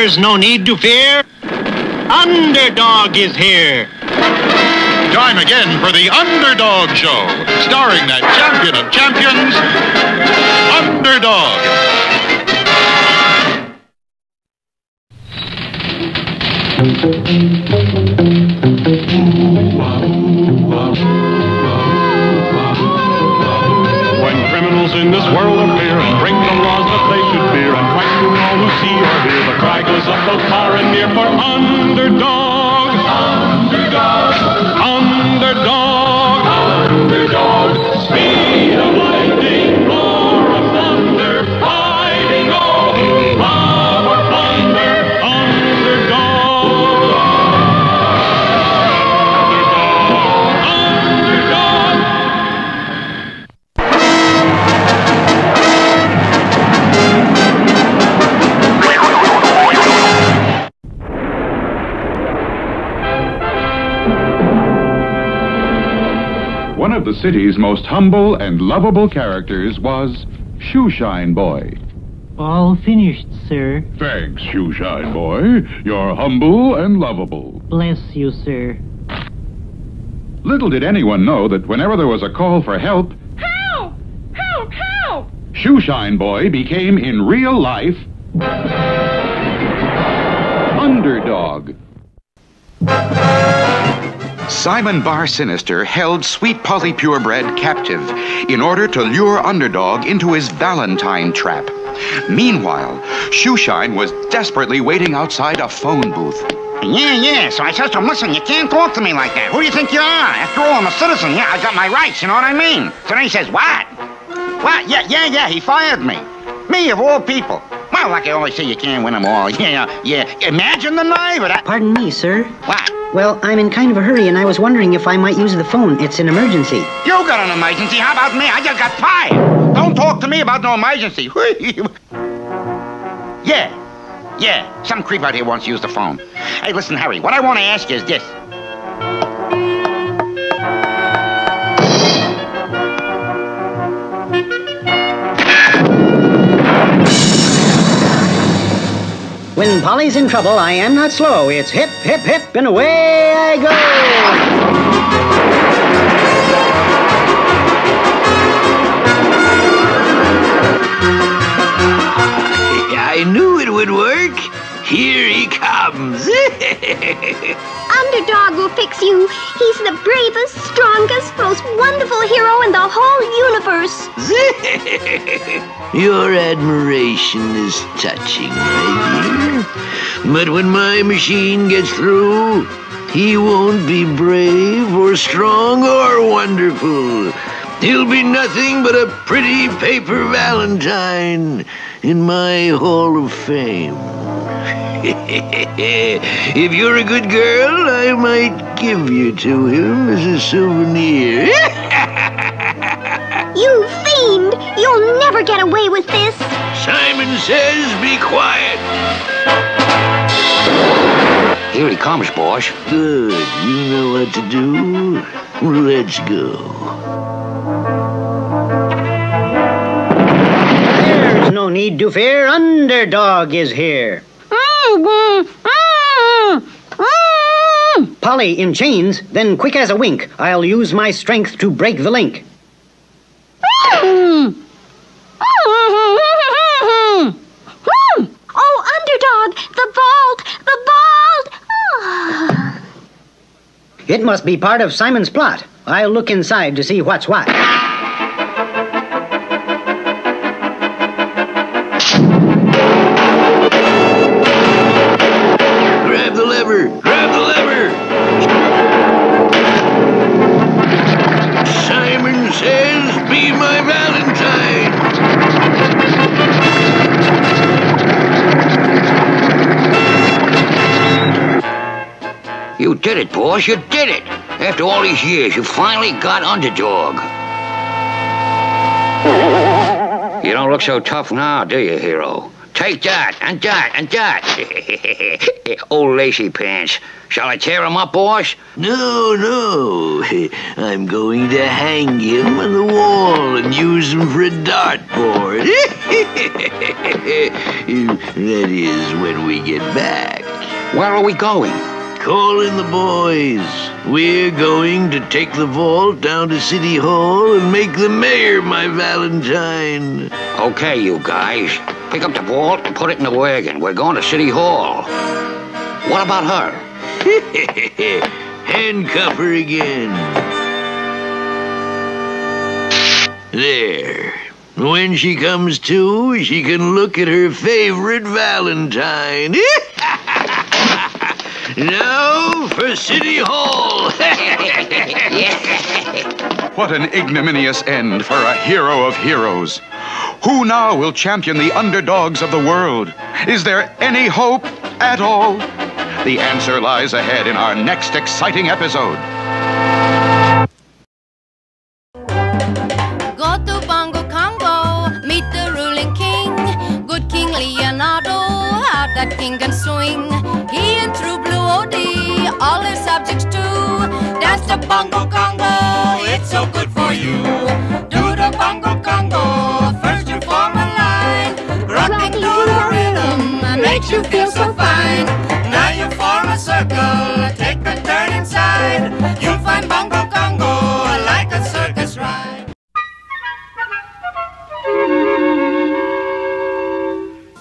There's no need to fear. Underdog is here. Time again for the Underdog Show, starring that champion of champions, Underdog. When criminals in this world appear and break the laws that they should fear and frighten all who see or hear, the cry goes up both far and near for Underdog. Underdog. Underdog. Underdog. Speed of lightning, roar of thunder, fighting all who love or plunder. Underdog. Underdog. One of the city's most humble and lovable characters was Shoeshine Boy. All finished, sir. Thanks, Shoeshine Boy. You're humble and lovable. Bless you, sir. Little did anyone know that whenever there was a call for help, Help! Help! Help! Shoeshine Boy became, in real life, Underdog. Simon Bar Sinister held Sweet Polly Purebred captive in order to lure Underdog into his Valentine trap. Meanwhile, Shoeshine was desperately waiting outside a phone booth. Yeah, so I says to him, listen, you can't talk to me like that. Who do you think you are? After all, I'm a citizen. Yeah, I got my rights, you know what I mean? So then he says, what? What? Yeah, he fired me. Me, of all people. Well, like I always say, you can't win them all. Yeah. Imagine the nerve of that. Pardon me, sir. What? Well, I'm in kind of a hurry, and I was wondering if I might use the phone. It's an emergency. You got an emergency. How about me? I just got fired. Don't talk to me about no emergency. Yeah. Some creep out here wants to use the phone. Hey, listen, Harry, what I want to ask you is this. When Polly's in trouble, I am not slow. It's hip, hip, hip, and away I go. I knew it would work. Here he comes. Underdog will fix you. He's the bravest, strongest, most wonderful hero in the whole universe. Your admiration is touching, my dear. But when my machine gets through, he won't be brave or strong or wonderful. He'll be nothing but a pretty paper Valentine in my Hall of Fame. If you're a good girl, I might give you to him as a souvenir. You fiend! You'll never get away with this. Simon says be quiet. Here he comes, boss. Good. You know what to do. Let's go. There's no need to fear. Underdog is here. Polly in chains, then quick as a wink, I'll use my strength to break the link. Oh, Underdog! The bald! It must be part of Simon's plot. I'll look inside to see what's what. Grab the lever! Grab the lever! Simon says be my Valentine! You did it, boss. You did it. After all these years, you finally got Underdog. You don't look so tough now, do you, hero? Take that, and that, and that. Old lacy pants. Shall I tear him up, boss? No. I'm going to hang him on the wall and use him for a dartboard. That is when we get back. Where are we going? Call in the boys. We're going to take the vault down to City Hall and make the mayor my Valentine. Okay, you guys. Pick up the vault and put it in the wagon. We're going to City Hall. What about her? Handcuff her again. There. When she comes to, she can look at her favorite Valentine. Now for City Hall. What an ignominious end for a hero of heroes. Who now will champion the underdogs of the world? Is there any hope at all? The answer lies ahead in our next exciting episode. Go to Bongo Congo, meet the ruling king. Good King Leonardo, how that king can swing. He and true blue OD, all his subjects too. Dance the Bongo Congo, it's so good for you. Do the Bongo Congo, first you form a line. Rocking to the rhythm makes you feel so fine. Now you form a circle, take a turn inside. You'll find Bongo Congo like a circus ride.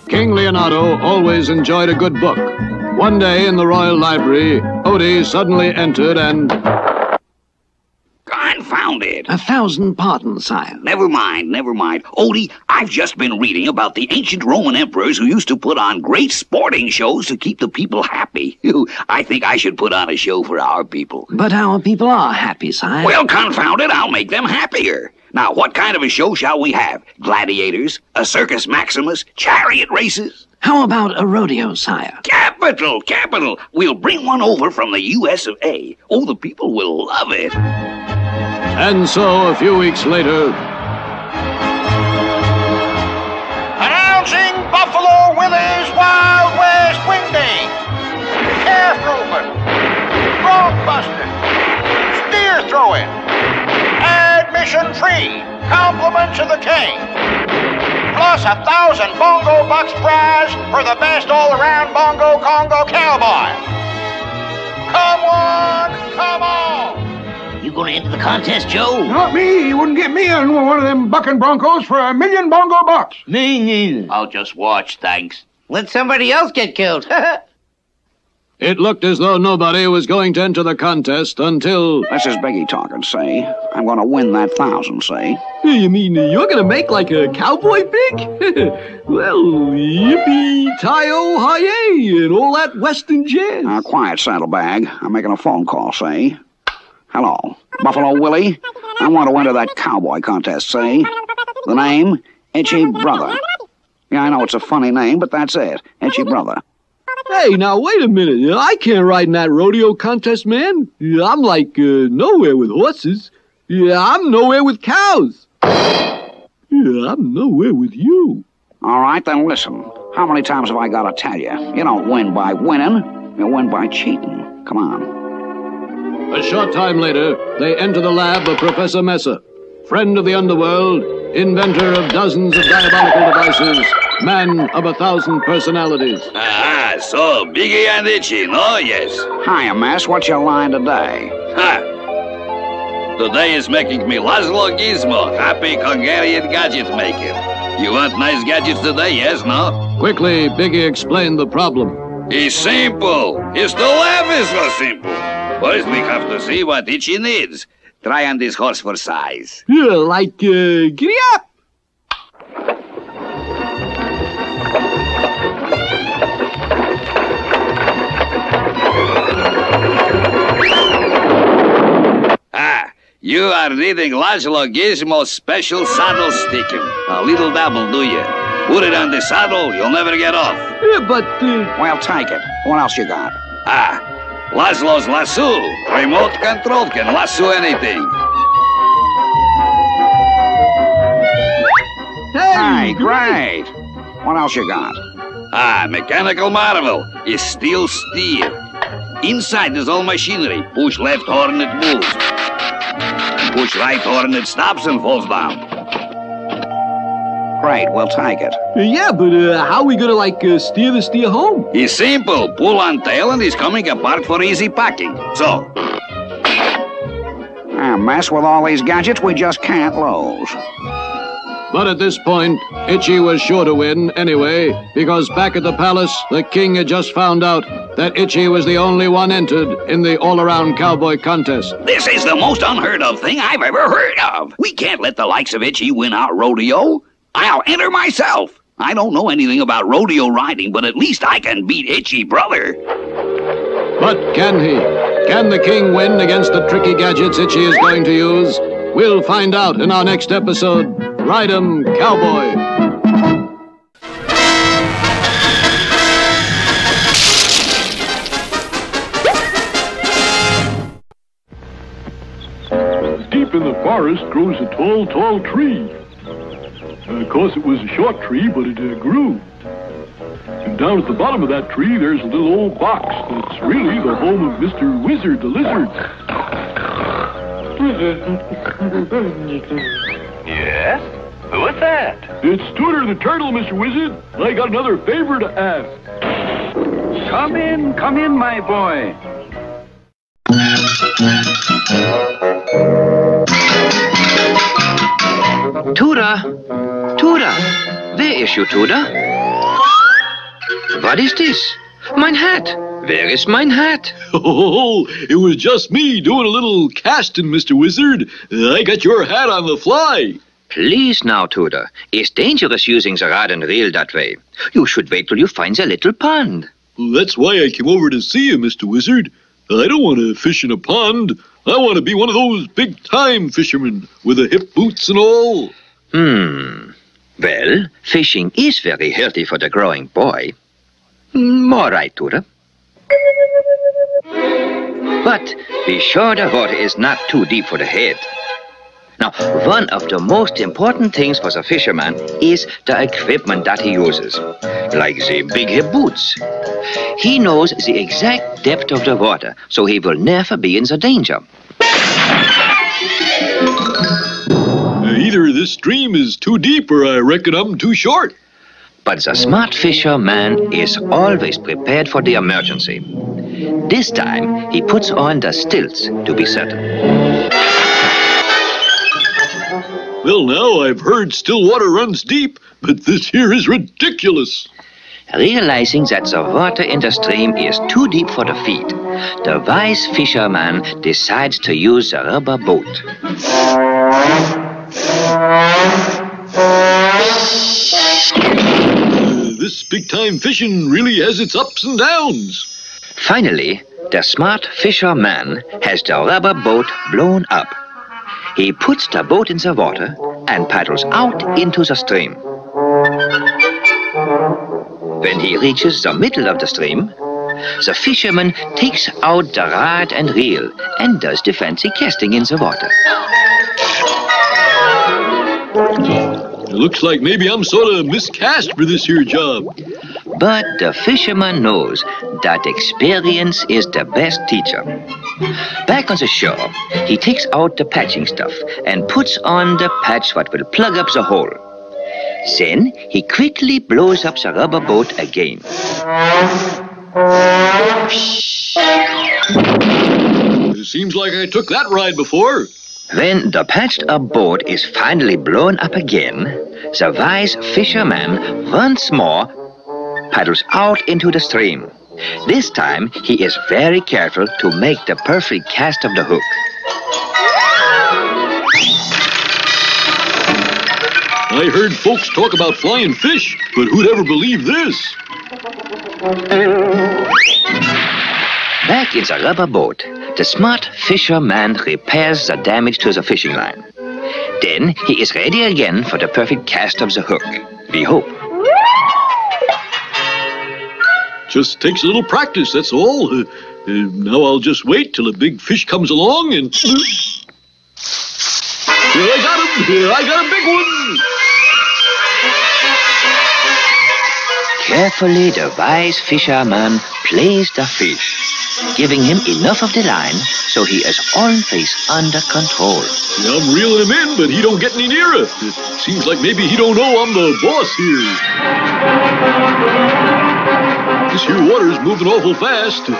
King Leonardo always enjoyed a good book. One day in the royal library, Odie suddenly entered and... Confound it! 1,000 pardons, sire. Never mind. Odie, I've just been reading about the ancient Roman emperors who used to put on great sporting shows to keep the people happy. I think I should put on a show for our people. But our people are happy, sire. Well, confound it, I'll make them happier. Now, what kind of a show shall we have? Gladiators? A Circus Maximus? Chariot races? How about a rodeo, sire? Capital! We'll bring one over from the US of A. Oh, the people will love it. And so, a few weeks later... Announcing Buffalo Willie's Wild West Wingding. Calf roping. Bronc busting. Steer throwing. Admission free. Compliments of the king. Plus 1,000 bongo bucks prize for the best all-around bongo Congo cowboy. Come on, come on. You gonna enter the contest, Joe? Not me. You wouldn't get me on one of them bucking broncos for $1 million bongo bucks. Me neither. I'll just watch, thanks. Let somebody else get killed. It looked as though nobody was going to enter the contest until... This is Biggie talking, say. I'm gonna win that 1,000, say. You mean you're gonna make like a cowboy pig? Well, yippee-ti-oh-hi-yay and all that western jazz. Quiet, saddlebag. I'm making a phone call, say. Hello, Buffalo Willie. I want to enter that cowboy contest, say. The name, Itchy Brother. Yeah, I know it's a funny name, but that's it. Itchy Brother. Hey, now, wait a minute. I can't ride in that rodeo contest, man. I'm like nowhere with horses. I'm nowhere with cows. I'm nowhere with you. All right, then listen. How many times have I got to tell you? You don't win by winning. You win by cheating. Come on. A short time later, they enter the lab of Professor Messer, friend of the underworld, inventor of dozens of diabolical devices, man of 1,000 personalities. So, Biggie and Itchy, no? Yes. Hiya, Mess. What's your line today? Today is making me Laszlo Gizmo, happy Hungarian gadget maker. You want nice gadgets today, yes, no? Quickly, Biggie explained the problem. It's simple. It's the lab is so simple. First, we have to see what Itchy needs. Try on this horse for size. Yeah, like, giddy up! You are reading Laszlo Gizmo's special saddle sticking. A little dabble, do you? Put it on the saddle, you'll never get off. Yeah, but... Well, take it. What else you got? Laszlo's lasso. Remote control can lasso anything. Hey, great. What else you got? Mechanical marvel is steel steer. Inside is all machinery. Push left horn, it moves. Push right horn, it stops and falls down. Great, we'll take it. Yeah, but how are we gonna, steer the steer home? It's simple. Pull on tail and it's coming apart for easy packing. So. Mess with all these gadgets, we just can't lose. But at this point, Itchy was sure to win anyway, because back at the palace, the king had just found out that Itchy was the only one entered in the all-around cowboy contest. This is the most unheard of thing I've ever heard of. We can't let the likes of Itchy win our rodeo. I'll enter myself. I don't know anything about rodeo riding, but at least I can beat Itchy, brother. But can he? Can the king win against the tricky gadgets Itchy is going to use? We'll find out in our next episode. Ride 'em, cowboy. Deep in the forest grows a tall, tall tree. Of course, it was a short tree, but it grew. And down at the bottom of that tree, there's a little old box that's really the home of Mr. Wizard the Lizard. Yes? Who is that? It's Tooter the Turtle, Mr. Wizard. I got another favor to ask. Come in, my boy. Tooter, where is you, Tooter? What is this? Mein hat. Where is mein hat? Oh, it was just me doing a little casting, Mr. Wizard. I got your hat on the fly. Please now, Tooter. It's dangerous using the rod and reel that way. You should wait till you find the little pond. Well, that's why I came over to see you, Mr. Wizard. I don't want to fish in a pond. I want to be one of those big-time fishermen with the hip boots and all. Well, fishing is very healthy for the growing boy. All right, Tooter. But be sure the water is not too deep for the head. Now, one of the most important things for the fisherman is the equipment that he uses, like the big hip boots. He knows the exact depth of the water, so he will never be in the danger. Either this stream is too deep or I reckon I'm too short. But the smart fisherman is always prepared for the emergency. This time, he puts on the stilts to be certain. Well, now I've heard still water runs deep, but this here is ridiculous. Realizing that the water in the stream is too deep for the feet, the wise fisherman decides to use the rubber boat. This big-time fishing really has its ups and downs. Finally, the smart fisherman has the rubber boat blown up. He puts the boat in the water and paddles out into the stream. When he reaches the middle of the stream, the fisherman takes out the rod and reel and does the fancy casting in the water. It looks like maybe I'm sort of miscast for this here job. But the fisherman knows that experience is the best teacher. Back on the shore, he takes out the patching stuff and puts on the patch what will plug up the hole. Then he quickly blows up the rubber boat again. It seems like I took that ride before. When the patched-up boat is finally blown up again, the wise fisherman once more paddles out into the stream. This time, he is very careful to make the perfect cast of the hook. I heard folks talk about flying fish, but who'd ever believe this? Back in the rubber boat, the smart fisherman repairs the damage to the fishing line. Then he is ready again for the perfect cast of the hook. We hope. Just takes a little practice, that's all. Now I'll just wait till a big fish comes along and... Here I got him! Here I got a big one! Carefully, the wise fisherman plays the fish, giving him enough of the line so he is always under control. Yeah, I'm reeling him in, but he don't get any nearer. It seems like maybe he don't know I'm the boss here. This here water's moving awful fast.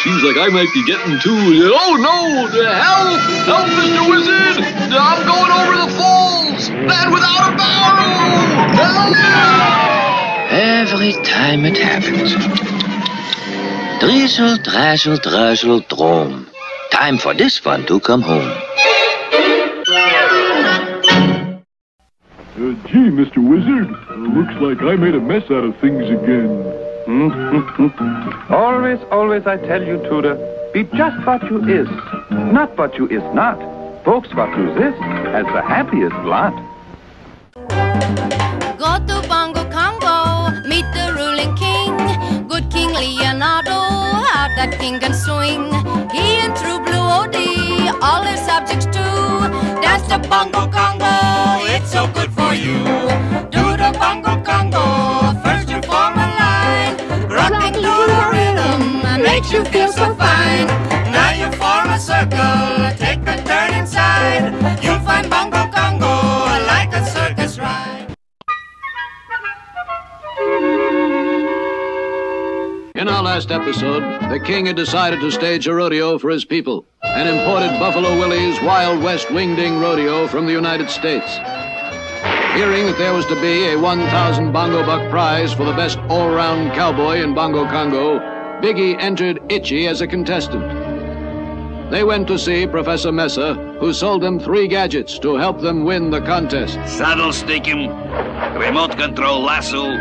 Seems like I might be getting too... Oh, no! Help! Help, Mr. Wizard! I'm going over the falls! And without a barrel! Help! Every time it happens. Drizzle, drazzle, drazzle, drom. Time for this one to come home. Gee, Mr. Wizard, looks like I made a mess out of things again. Always I tell you, Tudor, be just what you is, not what you is not. Folks what you is as the happiest lot. Go to Bongo Congo, meet the ruling king, good King Leonardo, how that king can swing. He and true blue OD, all his subjects too. Dance the Bongo Congo, it's so good for you. Do the Bongo Congo, first you form a line, rocking to the rhythm makes you feel so fine. Now you form a circle, take a turn inside, you'll find Bongo Congo like a circus ride. In our last episode, the king had decided to stage a rodeo for his people and imported Buffalo Willie's Wild West Wingding Rodeo from the United States. Hearing that there was to be a 1,000 bongo buck prize for the best all-round cowboy in Bongo Congo, Biggie entered Itchy as a contestant. They went to see Professor Messer, who sold them 3 gadgets to help them win the contest. Saddle stick him, remote control lasso,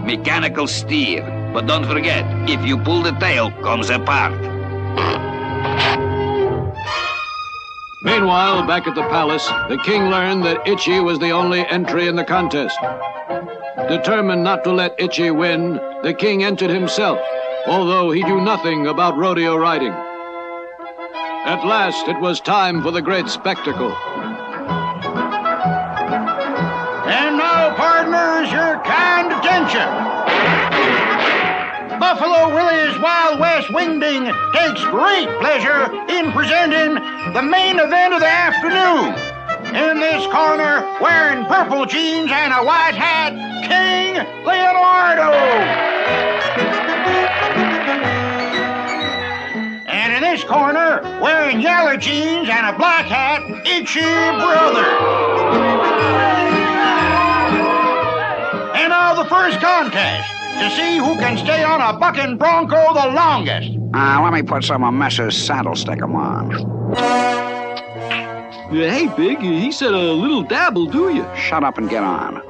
mechanical steer. But don't forget, if you pull the tail, comes a part. Meanwhile, back at the palace, the king learned that Itchy was the only entry in the contest. Determined not to let Itchy win, the king entered himself, although he knew nothing about rodeo riding. At last, it was time for the great spectacle. And now, partners, your kind attention. Buffalo Willie's Wild West Wingding takes great pleasure in presenting the main event of the afternoon. In this corner, wearing purple jeans and a white hat, King Leonardo. And in this corner, wearing yellow jeans and a black hat, Itchy Brother. And now the first contest, to see who can stay on a bucking bronco the longest. Let me put some of Messer's saddle stick-em on. Hey, Big, he said a little dab will do you. Shut up and get on.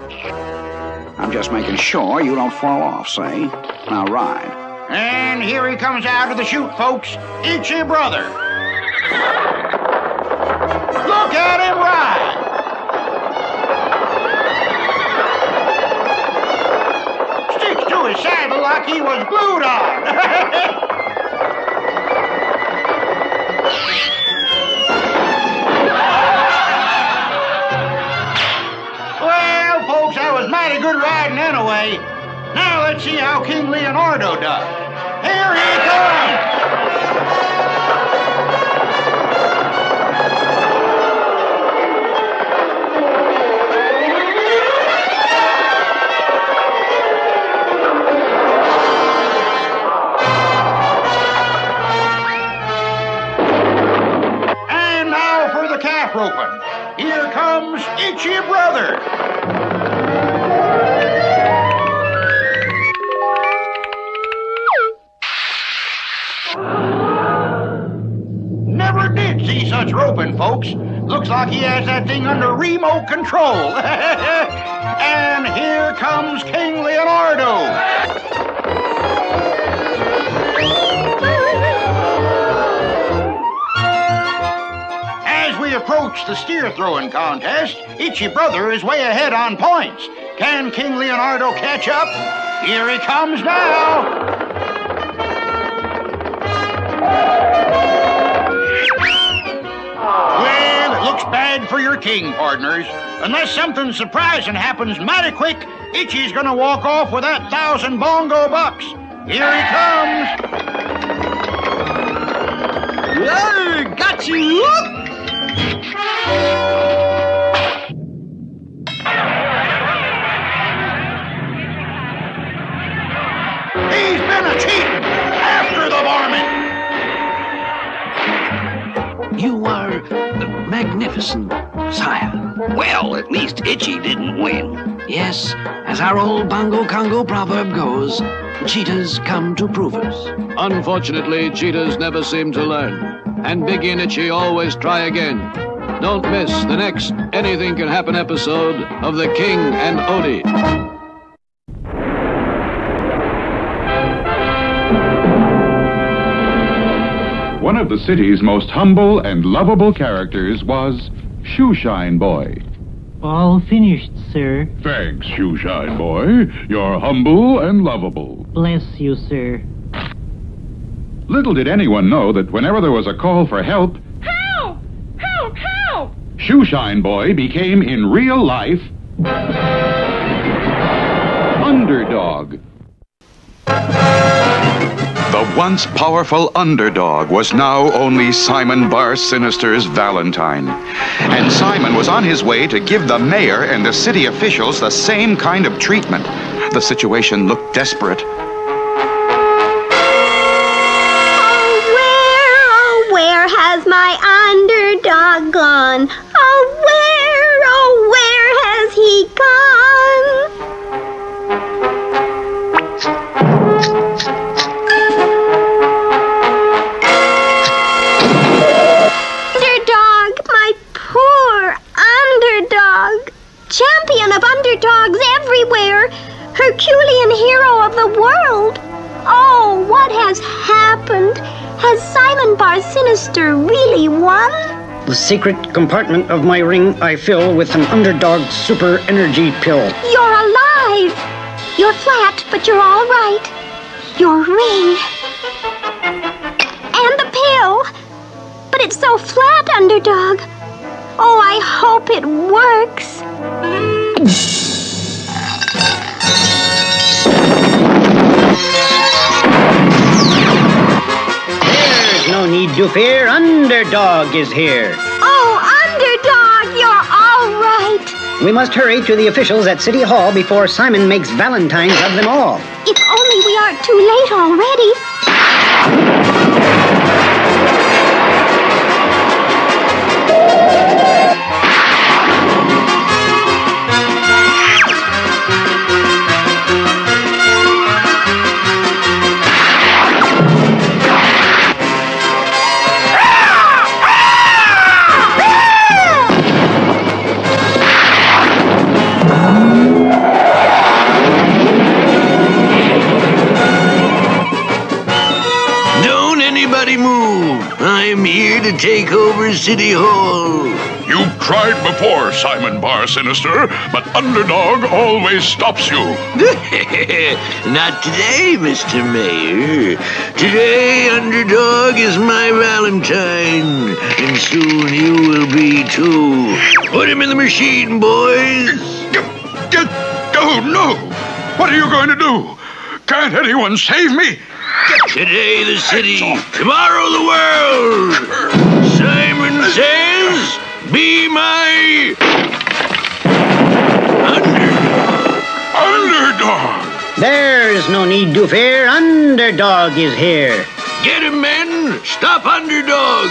I'm just making sure you don't fall off, see? Now ride. And here he comes out of the chute, folks. Itchy Brother. Look at him ride. Sticks to his saddle like he was glued on. Well, folks, that was mighty good riding anyway. Now let's see how King Leonardo does. Here he comes! And now for the calf roping. Here comes Itchy Brother. Never did see such roping, folks. Looks like he has that thing under remote control. And here comes King Leonardo. As we approach the steer throwing contest, Itchy Brother is way ahead on points. Can King Leonardo catch up? Here he comes now. Well, it looks bad for your king, partners. Unless something surprising happens mighty quick, Itchy's gonna walk off with that 1,000 bongo bucks. Here he comes. Hey, got you! He's been a cheating. After the varmint. You are magnificent, sire. Well, at least Itchy didn't win. Yes, as our old Bongo Congo proverb goes, cheaters come to provers. Unfortunately, cheaters never seem to learn. And Biggie and Itchy always try again. Don't miss the next Anything Can Happen episode of The King and Odie. One of the city's most humble and lovable characters was Shoeshine Boy. All finished, sir. Thanks, Shoeshine Boy. You're humble and lovable. Bless you, sir. Little did anyone know that whenever there was a call for help, Help! Help! Help! Shoeshine Boy became, in real life, Underdog. The once powerful Underdog was now only Simon Bar Sinister's Valentine. And Simon was on his way to give the mayor and the city officials the same kind of treatment. The situation looked desperate. Oh, where has my Underdog gone? Oh, where has he gone? Champion of underdogs everywhere, Herculean hero of the world. Oh, what has happened? Has Simon Bar Sinister really won? The secret compartment of my ring I fill with an Underdog super energy pill. You're alive. You're flat, but you're all right. Your ring. And the pill. But it's so flat, Underdog. Oh, I hope it works. There's no need to fear. Underdog is here. Oh, Underdog, you're all right. We must hurry to the officials at City Hall before Simon makes Valentines of them all. If only we aren't too late already. I'm here to take over City Hall. You've tried before, Simon Bar Sinister, but Underdog always stops you. Not today, Mr. Mayor. Today, Underdog is my Valentine, and soon you will be too. Put him in the machine, boys. Oh, no! What are you going to do? Can't anyone save me? Today the city, tomorrow the world. Simon says, be my Underdog. There's no need to fear. Underdog is here. Get him, men. Stop Underdog.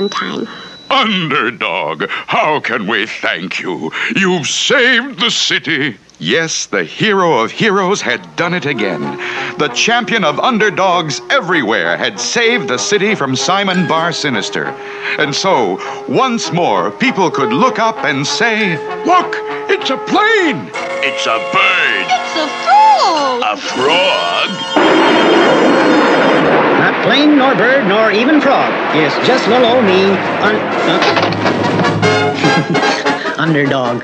Valentine. Underdog, how can we thank you? You've saved the city. Yes, the hero of heroes had done it again. The champion of underdogs everywhere had saved the city from Simon Bar Sinister. And so, once more, people could look up and say, Look, it's a plane. It's a bird. It's a frog. A frog. Not plane, nor bird, nor even frog. It's just little old me, Underdog.